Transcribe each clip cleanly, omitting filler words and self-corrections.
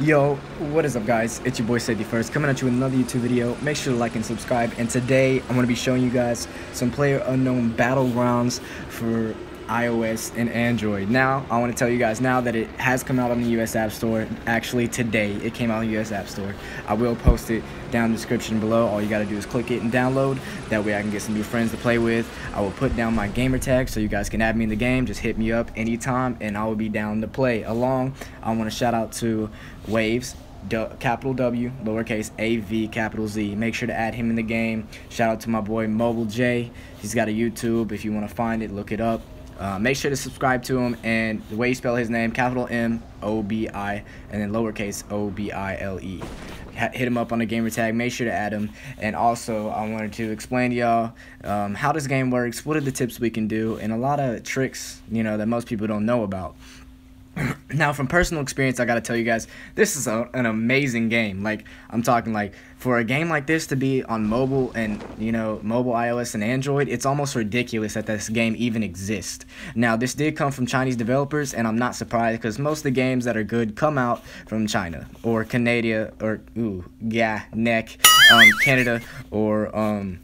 Yo, what is up guys? It's your boy Safety First, coming at you with another YouTube video. Make sure to like and subscribe, and today I'm going to be showing you guys some PlayerUnknown battlegrounds for iOS and Android. Now, I want to tell you guys now that it has come out on the US App Store. Actually, today it came out on the US App Store. I will post it down in the description below. All you got to do is click it and download. That way I can get some new friends to play with. I will put down my gamer tag so you guys can add me in the game. Just hit me up anytime and I will be down to play along. I want to shout out to Waves, capital W, lowercase AV, capital Z. Make sure to add him in the game. Shout out to my boy Mobile J. He's got a YouTube. If you want to find it, look it up. Make sure to subscribe to him, and the way you spell his name, capital M-O-B-I, and then lowercase O-B-I-L-E. Hit him up on the gamer tag. Make sure to add him. And also, I wanted to explain to y'all how this game works, what are the tips we can do, and a lot of tricks, that most people don't know about. Now, from personal experience, I gotta tell you guys, this is an amazing game. Like, I'm talking like, for a game like this to be on mobile and, mobile iOS and Android, it's almost ridiculous that this game even exists. Now, this did come from Chinese developers, and I'm not surprised, because most of the games that are good come out from China, or Canada, or, Canada, or,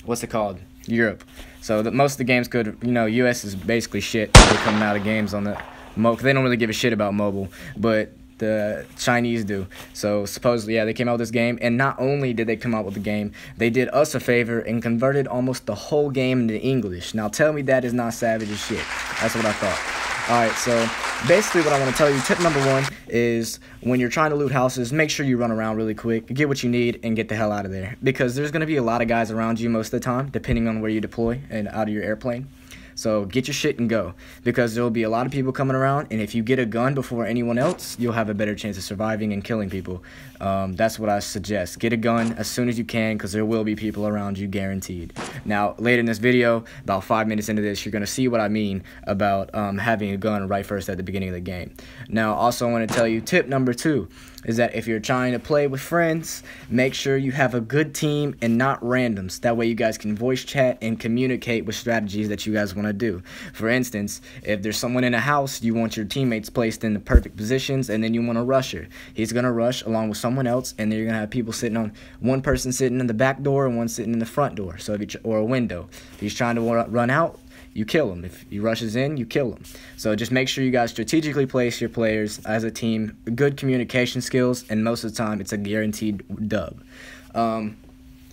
what's it called? Europe. So, most of the games could, US is basically shit. They're coming out of games on the they don't really give a shit about mobile, but the Chinese do. So supposedly, yeah, they came out with this game, and not only did they come out with the game, they did us a favor and converted almost the whole game into English. Now tell me that is not savage as shit. That's what I thought. Alright, so basically what I want to tell you, tip number one is when you're trying to loot houses, make sure you run around really quick, get what you need, and get the hell out of there. Because there's going to be a lot of guys around you most of the time, depending on where you deploy and out of your airplane. So get your shit and go, because there will be a lot of people coming around, and if you get a gun before anyone else, you'll have a better chance of surviving and killing people. That's what I suggest. Get a gun as soon as you can, because there will be people around you, guaranteed. Now, later in this video, about 5 minutes into this, you're going to see what I mean about having a gun right first at the beginning of the game. Now, also I want to tell you, tip number two is that if you're trying to play with friends, make sure you have a good team and not randoms. That way you guys can voice chat and communicate with strategies that you guys want to do. For instance, if there's someone in a house, you want your teammates placed in the perfect positions, and then you want to rush her. He's going to rush along with someone else, and then you're going to have people sitting on, one person sitting in the back door and one sitting in the front door, so or a window. If he's trying to run out, you kill him. If he rushes in, you kill him. So just make sure you guys strategically place your players as a team, good communication skills, and most of the time it's a guaranteed dub.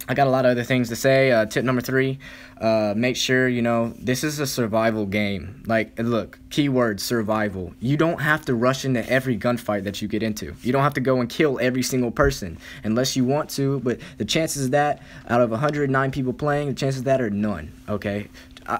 I got a lot of other things to say. Tip number three, make sure, this is a survival game. Like, look, keyword survival. You don't have to rush into every gunfight that you get into. You don't have to go and kill every single person unless you want to, but the chances of that, out of 109 people playing, the chances of that are none, okay?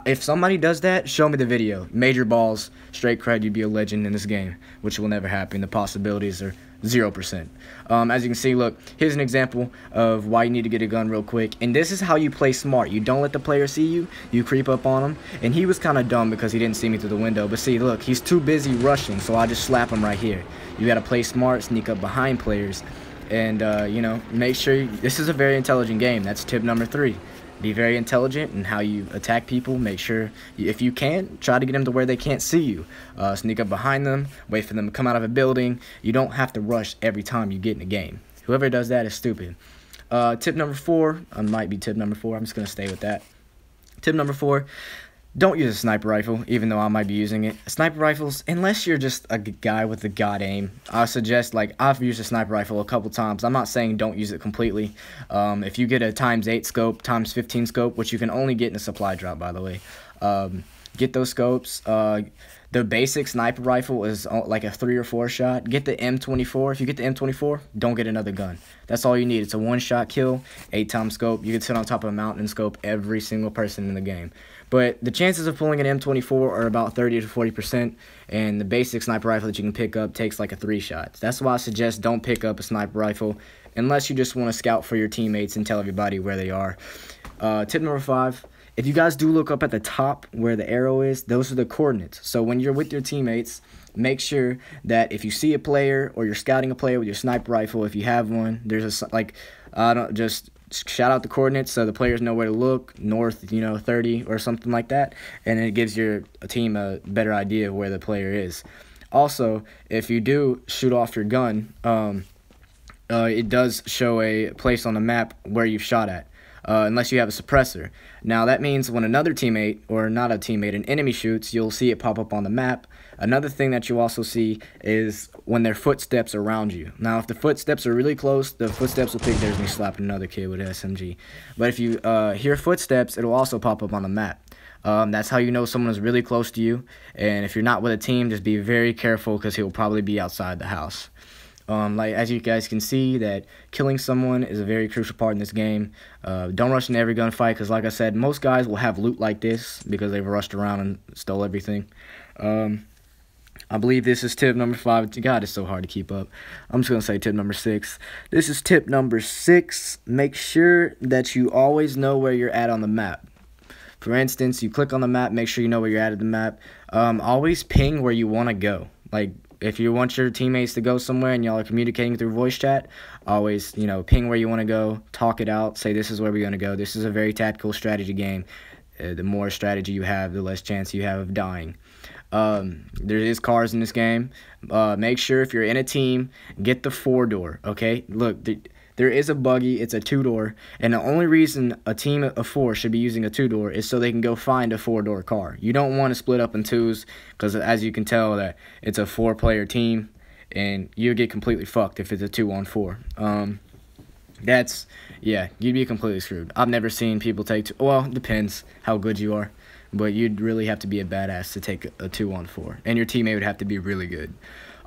If somebody does that, show me the video. Major balls, straight cred, you'd be a legend in this game, which will never happen. The possibilities are 0%. As you can see, look, here's an example of why you need to get a gun real quick. And this is how you play smart. You don't let the player see you. You creep up on him. And he was kind of dumb because he didn't see me through the window. But see, look, he's too busy rushing, so I just slap him right here. You got to play smart, sneak up behind players. And, make sure this is a very intelligent game. That's tip number three. Be very intelligent in how you attack people. Make sure, if you can, try to get them to where they can't see you. Sneak up behind them, wait for them to come out of a building. You don't have to rush every time you get in a game. Whoever does that is stupid. Tip number four, might be tip number four. I'm just going to stay with that. Tip number four, don't use a sniper rifle, even though I might be using it. Sniper rifles, unless you're just a guy with a god aim, I suggest, I've used a sniper rifle a couple times. I'm not saying don't use it completely. If you get a ×8 scope, ×15 scope, which you can only get in a supply drop, by the way, get those scopes. The basic sniper rifle is like a 3 or 4 shot. Get the M24. If you get the M24, don't get another gun. That's all you need. It's a one-shot kill, 8-time scope. You can sit on top of a mountain and scope every single person in the game. But the chances of pulling an M24 are about 30 to 40%, and the basic sniper rifle that you can pick up takes like a 3 shots. That's why I suggest don't pick up a sniper rifle unless you just want to scout for your teammates and tell everybody where they are. Tip number 5. If you guys do look up at the top where the arrow is, those are the coordinates. So when you're with your teammates, make sure that if you see a player or you're scouting a player with your sniper rifle, if you have one, there's just shout out the coordinates so the players know where to look, north, 30 or something like that, and it gives your team a better idea of where the player is. Also, if you do shoot off your gun, it does show a place on the map where you've shot at, unless you have a suppressor. Now that means when another teammate, or not a teammate, an enemy shoots, you'll see it pop up on the map. Another thing that you also see is when their footsteps around you. Now if the footsteps are really close, the footsteps will think there's me slapping another kid with an SMG. But if you hear footsteps, it'll also pop up on the map. That's how you know someone is really close to you. And if you're not with a team, just be very careful because he'll probably be outside the house. Like as you guys can see, that killing someone is a very crucial part in this game. Don't rush into every gunfight because, like I said, most guys will have loot like this because they've rushed around and stole everything. I believe this is tip number 5. God, it's so hard to keep up. I'm just going to say tip number 6. This is tip number 6. Make sure that you always know where you're at on the map. For instance, you click on the map, make sure you know where you're at the map. Always ping where you want to go. Like, if you want your teammates to go somewhere and y'all are communicating through voice chat, always, ping where you want to go, talk it out, say this is where we're going to go. This is a very tactical strategy game. The more strategy you have, the less chance you have of dying. There is cars in this game. Make sure if you're in a team, get the 4-door, okay? Look, there is a buggy, it's a 2-door, and the only reason a team of 4 should be using a 2-door is so they can go find a 4-door car. You don't want to split up in 2s, because as you can tell that it's a 4-player team, and you'll get completely fucked if it's a 2-on-4. Yeah, you'd be completely screwed. I've never seen people take well, it depends how good you are, but you'd really have to be a badass to take a 2-on-4, and your teammate would have to be really good.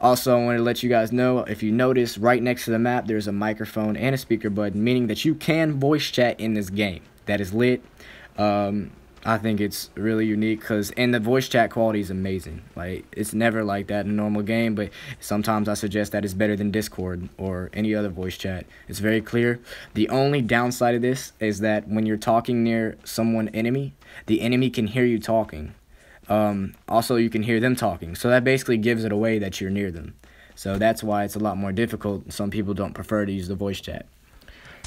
Also, I wanted to let you guys know, if you notice, right next to the map, there's a microphone and a speaker button, meaning that you can voice chat in this game. That is lit. I think it's really unique, and the voice chat quality is amazing. Like, it's never like that in a normal game, but sometimes I suggest that it's better than Discord or any other voice chat. It's very clear. The only downside of this is that when you're talking near enemy, the enemy can hear you talking. Also, you can hear them talking, so that basically gives it away that you're near them. So that's why it's a lot more difficult. Some people don't prefer to use the voice chat.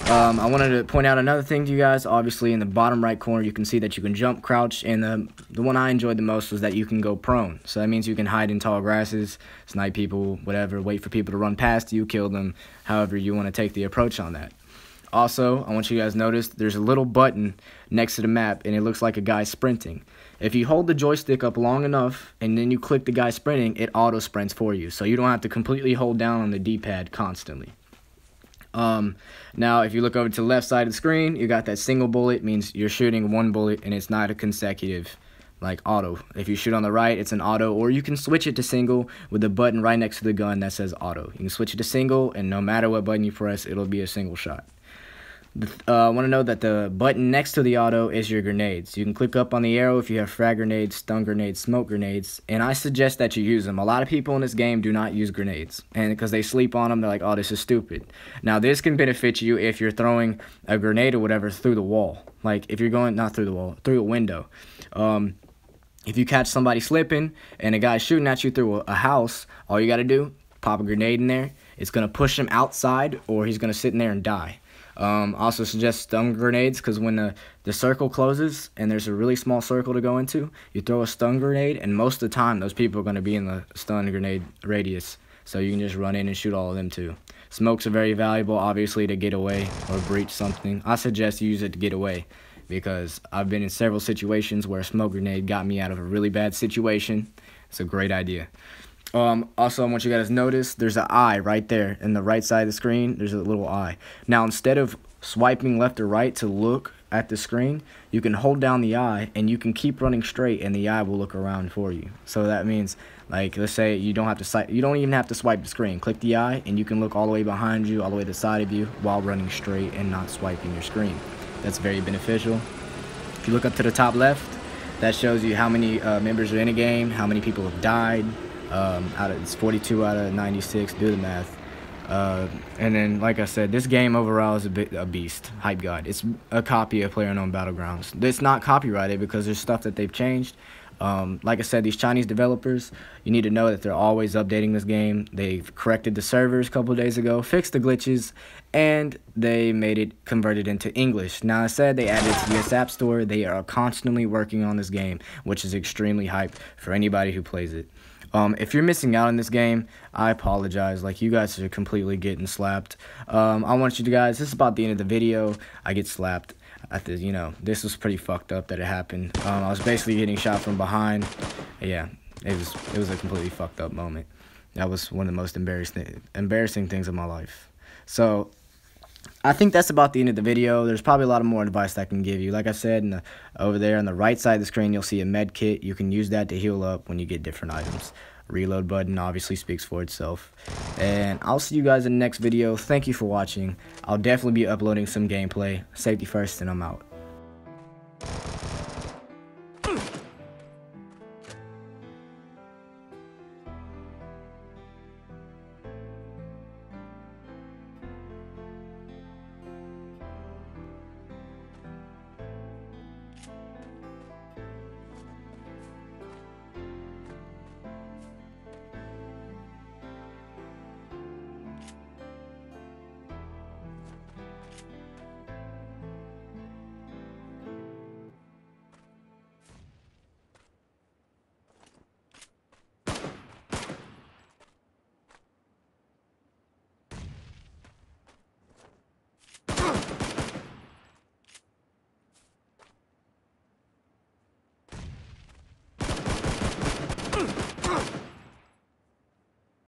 I wanted to point out another thing to you guys. Obviously, in the bottom right corner, you can see that you can jump, crouch, and the one I enjoyed the most was that you can go prone. So that means you can hide in tall grasses, snipe people, whatever, wait for people to run past you, kill them, however you want to take the approach on that. Also, I want you guys to notice there's a little button next to the map, and it looks like a guy sprinting. If you hold the joystick up long enough, and then you click the guy sprinting, it auto-sprints for you. So you don't have to completely hold down on the D-pad constantly. Now, if you look over to the left side of the screen, you got that single bullet, means you're shooting one bullet, and it's not a consecutive, like auto. If you shoot on the right, it's an auto, or you can switch it to single with the button right next to the gun that says auto. You can switch it to single, and no matter what button you press, it'll be a single shot. I want to know that the button next to the auto is your grenades. You can click up on the arrow if you have frag grenades, stun grenades, smoke grenades, and I suggest that you use them. A lot of people in this game do not use grenades, and because they sleep on them, they're like, oh, this is stupid. Now, this can benefit you if you're throwing a grenade or whatever through the wall. Like, if you're going, not through the wall, through a window. If you catch somebody slipping and a guy's shooting at you through a house, all you got to do, pop a grenade in there. It's going to push him outside, or he's going to sit in there and die. Also suggest stun grenades, because when the circle closes and there's a really small circle to go into, you throw a stun grenade, and most of the time those people are going to be in the stun grenade radius, so you can just run in and shoot all of them too. Smokes are very valuable, obviously, to get away or breach something. I suggest you use it to get away, because I've been in several situations where a smoke grenade got me out of a really bad situation. It's a great idea. Also, I want you guys to notice there's an eye right there in the right side of the screen. There's a little eye. Now, instead of swiping left or right to look at the screen, you can hold down the eye and you can keep running straight, and the eye will look around for you. So that means, like, let's say you don't even have to swipe the screen. Click the eye, and you can look all the way behind you, all the way to the side of you, while running straight and not swiping your screen. That's very beneficial. If you look up to the top left, that shows you how many members are in a game, how many people have died. It's 42 out of 96, do the math. And then, like I said, this game overall is a beast. Hype God. It's a copy of PlayerUnknown Battlegrounds. It's not copyrighted because there's stuff that they've changed. Like I said, these Chinese developers, you need to know that they're always updating this game. They've corrected the servers a couple of days ago, fixed the glitches, and they made it converted into English. Now, I said they added it to the US App Store. They are constantly working on this game, which is extremely hype for anybody who plays it. If you're missing out on this game, I apologize. Like, you guys are completely getting slapped. I want you guys, this is about the end of the video. I get slapped at the, this was pretty fucked up that it happened. I was basically getting shot from behind. Yeah, it was a completely fucked up moment. That was one of the most embarrassing things of my life. So I think that's about the end of the video. There's probably a lot of more advice I can give you. Like I said, over there on the right side of the screen, you'll see a med kit. You can use that to heal up when you get different items. Reload button obviously speaks for itself. And I'll see you guys in the next video. Thank you for watching. I'll definitely be uploading some gameplay. Safety first, and I'm out.